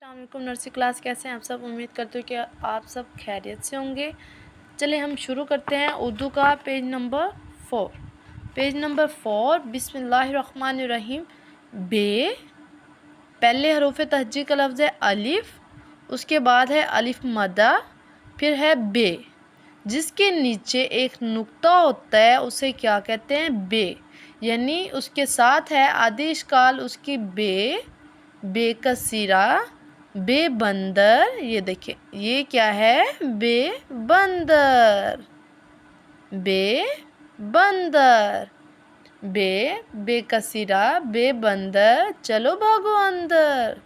अस्सलामुअलैकुम nursery class, कैसे हैं आप सब। उम्मीद करते हो कि आप सब खैरियत से होंगे। चलिए हम शुरू करते हैं उर्दू का पेज नंबर 4। बिस्मिल्लाहिर्रहमानिर्रहीम। बे, पहले हरूफ तहज्जी का लफ्ज़ है अलिफ, उसके बाद है अलिफ मदा, फिर है बे। जिसके नीचे एक नुक्ता होता है उसे क्या कहते हैं, बे। यानी उसके साथ है आदेश काल उसकी बे का सिरा, बे बंदर। ये देखिए ये क्या है, बे बंदर, बे बंदर, बे का सिरा, बे बंदर, चलो भागो अंदर।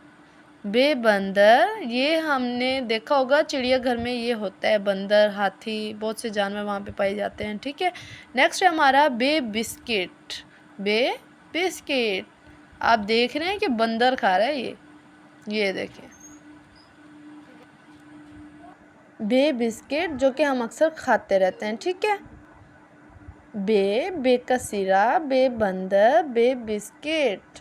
बे बंदर, ये हमने देखा होगा चिड़ियाघर में ये होता है, बंदर, हाथी, बहुत से जानवर वहाँ पे पाए जाते हैं। ठीक है। नेक्स्ट है हमारा बे बिस्किट। बे बिस्किट, आप देख रहे हैं कि बंदर खा रहा है ये देखिए बे बिस्किट, जो कि हम अक्सर खाते रहते हैं। ठीक है। बे का सिरा, बे बंदर, बे बिस्किट,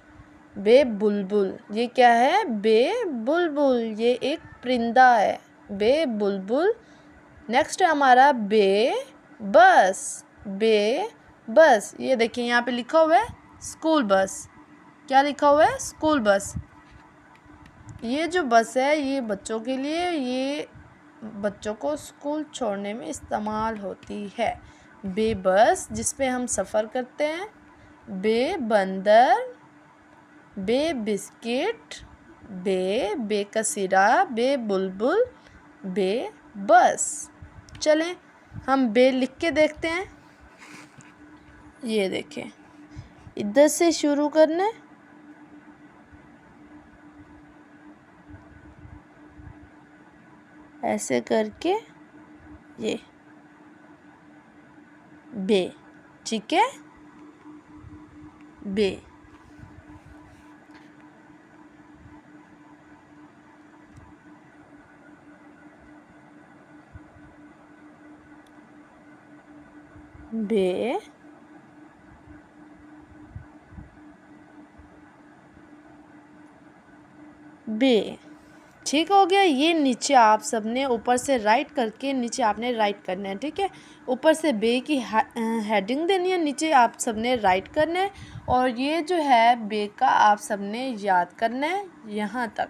बे बुलबुल। ये क्या है, बे बुलबुल, ये एक परिंदा है, बे बुलबुल। नेक्स्ट है हमारा बे बस। बे बस, ये देखिए यहाँ पे लिखा हुआ है स्कूल बस। क्या लिखा हुआ है, स्कूल बस। ये जो बस है ये बच्चों के लिए, ये बच्चों को स्कूल छोड़ने में इस्तेमाल होती है। बे बस, जिस पे हम सफ़र करते हैं। बे बंदर, बे बिस्किट, बे का सिरा, बे बुलबुल, बे बस। चलें हम बे लिख के देखते हैं। ये देखें, इधर से शुरू करना है, ऐसे करके ये बे। ठीक है, बे। बे बे। ठीक हो गया। ये नीचे आप सबने ऊपर से राइट करके नीचे आपने राइट करना है। ठीक है। ऊपर से बे की हेडिंग देनी है, नीचे आप सबने राइट करना है। और ये जो है बे का आप सबने याद करना है यहाँ तक।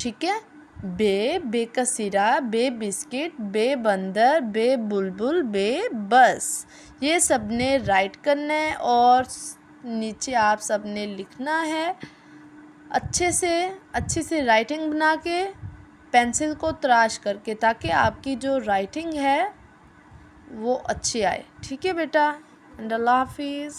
ठीक है। बे का सिरा, बे बिस्किट, बे बंदर, बे बुलबुल, बे बस। ये सबने राइट करना है और नीचे आप सबने लिखना है अच्छे से राइटिंग बना के, पेंसिल को तराश करके, ताकि आपकी जो राइटिंग है वो अच्छी आए। ठीक है बेटा, एंड अल्लाह हाफिज़।